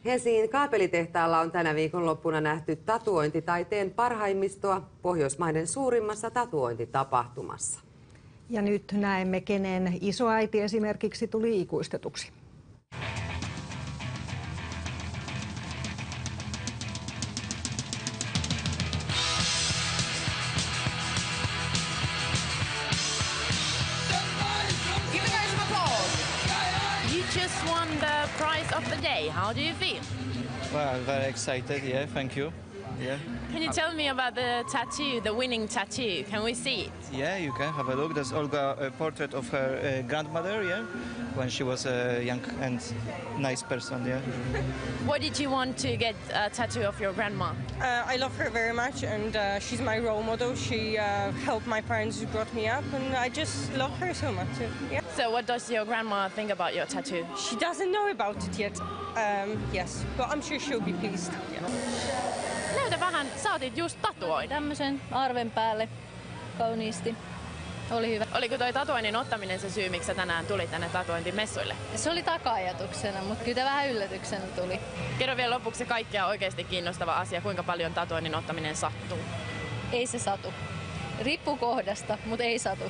Helsingin kaapelitehtaalla on tänä viikonloppuna nähty tatuointitaiteen parhaimmistoa Pohjoismaiden suurimmassa tatuointitapahtumassa. Ja nyt näemme, kenen isoäiti esimerkiksi tuli ikuistetuksi. Just won the prize of the day. How do you feel? Well, I'm very excited. Yeah, thank you. Yeah. Can you tell me about the tattoo, the winning tattoo? Can we see it? Yeah, you can have a look. That's Olga, a portrait of her grandmother. Yeah, when she was a young and nice person. Yeah. Why did you want to get a tattoo of your grandma? I love her very much, and she's my role model. She helped my parents who brought me up, and I just love her so much. Yeah. So what does your grandma think about your tattoo? She doesn't know about it yet. Yes, but I'm sure she'll be pleased. Yeah. Näytä vähän, sä otit just tatuoida. Tämmöisen arven päälle kauniisti. Oli hyvä. Oliko toi tatuoinnin ottaminen se syy, miksi sä tänään tulit tänne tatuointimessuille? Se oli taka-ajatuksena, mutta kyllä vähän yllätyksenä tuli. Kerro vielä lopuksi kaikkea oikeasti kiinnostava asia, kuinka paljon tatuoinnin ottaminen sattuu. Ei se satu. Riippuu kohdasta, mutta ei satu.